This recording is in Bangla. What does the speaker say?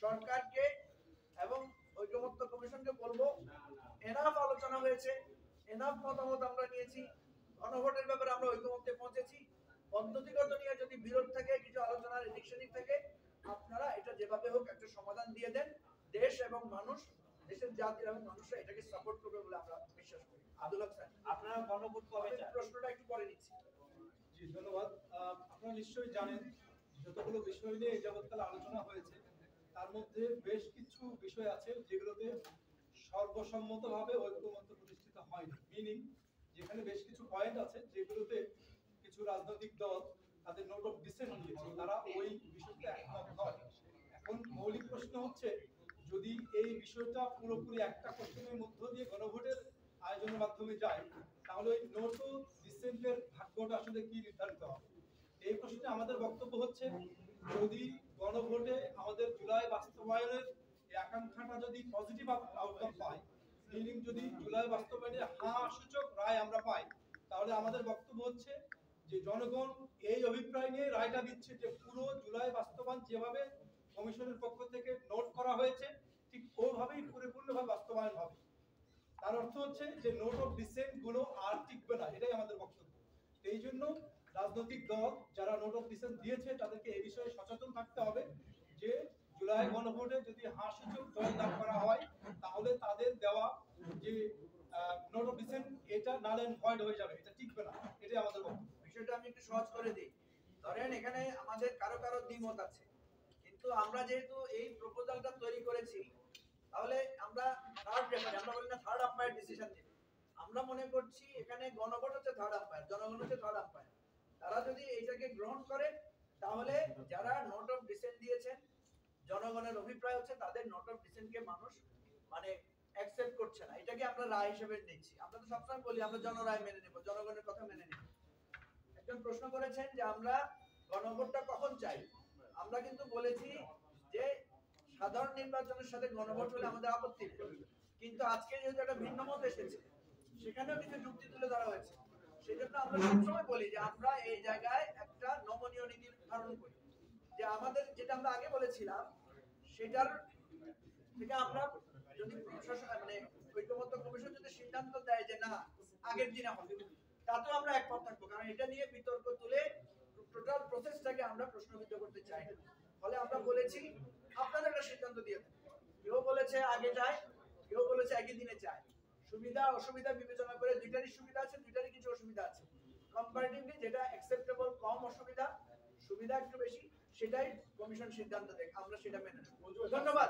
সরকারকে এবং ঐকমত্য কমিশনকে বলবো, এনাফ আলোচনা হয়েছে, এনাফ মতামত আমরা নিয়েছি, গণভোটের ব্যাপারে আমরা ঐকমত্যে পৌঁছেছি। পদ্ধতিগত নিয়ে যদি বিরোধ থাকে, কিছু আলোচনার এদিক থাকে, আপনারা এটা যেভাবে হোক একটা সমাধান দিয়ে দেন। দেশ এবং মানুষ, দেশের জাতি এবং মানুষরা এটাকে সাপোর্ট করবে বলে আমরা বিশ্বাস করি। আব্দুল হক স্যার, আপনারা গণভোট কবে চান? প্রশ্নটা একটু পরে নিচ্ছি। জি ধন্যবাদ। আপনারা নিশ্চয়ই জানেন যতগুলো বিষয় নিয়ে এই যাবৎকাল আলোচনা হয়েছে তার মধ্যে বেশ কিছু বিষয় আছে যেগুলোতে সর্বসম্মতভাবে ঐক্যমত্য প্রতিষ্ঠিত হয়নি। মিনিং যেখানে বেশ কিছু পয়েন্ট আছে যেগুলোতে কিছু রাজনৈতিক দল তাদের নোট অফ ডিসেন্ট দিয়েছে, তারা ওই বিষয়তে একমত হয়। এখন মৌলিক প্রশ্ন হচ্ছে, যদি এই বিষয়টা পুরোপুরি একটা কোশ্চেনের মধ্য দিয়ে গণভোটের আয়োজনের মাধ্যমে যায়, তাহলে ওই নোট অফ ডিসেন্টের ভাগ্যটা আসলে কি নির্ধারিত হবে? এই প্রশ্নে আমাদের বক্তব্য হচ্ছে, যদি গণভোটে আমাদের জুলাই বাস্তবায়নের এই আকাঙ্ক্ষাটা যদি পজিটিভ আউটকাম পায়, মিনিং যদি জুলাই বাস্তবায়নে হ্যাঁ সূচক রায় আমরা পাই, তাহলে আমাদের বক্তব্য হচ্ছে যে জনগণ এই অভিপ্রায় নিয়ে রায়টা দিচ্ছে যে পুরো জুলাই বাস্তবায়ন যেভাবে কমিশনের পক্ষ থেকে নোট করা হয়েছে ঠিক ওইভাবেই পরিপূর্ণভাবে বাস্তবায়ন হবে। তার অর্থ হচ্ছে যে নোট অফ ডিসেন্ট গুলো আর টিকবে না, এটাই আমাদের বক্তব্য। এই জন্য রাজনৈতিক দল যারা নোট অফ ডিসেন্ট দিয়েছে তাদেরকে এই বিষয়ে সচেতন থাকতে হবে যে জুলাই গণভোটে যদি হ্যাঁ সূচক জয়লাভ করা হয়, তাহলে তাদের দেওয়া যে নোট অফ ডিসেন্ট এটা নাল এন্ড ভয়েড হয়ে যাবে, এটা টিকবে না। এটাই আমাদের বক্তব্য। বিষয়টা আমি একটু সহজ করে দিই। ধরেন এখানে আমাদের কারো কারো দ্বিমত আছে, কিন্তু আমরা যেহেতু এই প্রপোজালটা তৈরি করেছি, তাহলে আমরা থার্ড রেফারি, আমরা বলি না থার্ড আম্পায়ার ডিসিশন নেবে। আমরা মনে করছি এখানে গণভোট হচ্ছে থার্ড আম্পায়ার, জনগণ হচ্ছে থার্ড আম্পায়ার। তারা যদি এইটাকে গ্রহণ করে, তাহলে যারা নোট অফ ডিসেন্ট দিয়েছেন, জনগণের অভিপ্রায় হচ্ছে তাদের নোট অফ ডিসেন্টকে মানুষ মানে অ্যাকসেপ্ট করছে না, এটাকে আমরা রায় হিসেবে নিচ্ছি। আমরা তো সবসময় বলি আমরা জনরায় মেনে নেব, জনগণের কথা মেনে নেব। একজন প্রশ্ন করেছেন যে আমরা গণভোটটা কখন চাই। আমরা কিন্তু বলেছি যে সাধারণ নির্বাচনের সাথে গণভোট হলে আমাদের আপত্তি নেই, কিন্তু আজকে যেহেতু একটা ভিন্ন মত এসেছে, সেখানেও কিছু যুক্তি তুলে ধরা হয়েছে। সেজন্য আমরা সবসময় বলি যে আমরা এই জায়গায় একটা নমনীয় নীতি ধারণ করি, যে আমাদের যেটা আমরা আগে বলেছিলাম সেটার থেকে আমরা যদি প্রশাসন মানে ঐক্যমত্য কমিশন যদি সিদ্ধান্ত দেয় যে না আগের দিনে হবে, তাতেও আমরা একমত থাকবো, কারণ এটা নিয়ে বিতর্ক তুলে টোটাল প্রসেসটাকে আমরা প্রশ্নবিদ্ধ করতে চাই না। ফলে আমরা বলেছি আপনাদের একটা সিদ্ধান্ত দিয়ে দেন। কেউ বলেছে আগে চায়, কেউ বলেছে একই দিনে চায়। সুবিধা অসুবিধা বিবেচনা করে দুইটারই সুবিধা আছে, দুইটারই কিছু অসুবিধা আছে। কম্পারেটিভলি যেটা অ্যাকসেপ্টেবল, কম অসুবিধা, সুবিধা একটু বেশি, সেটাই কমিশন সিদ্ধান্ত দেয়, আমরা সেটা মেনে নেব। ধন্যবাদ।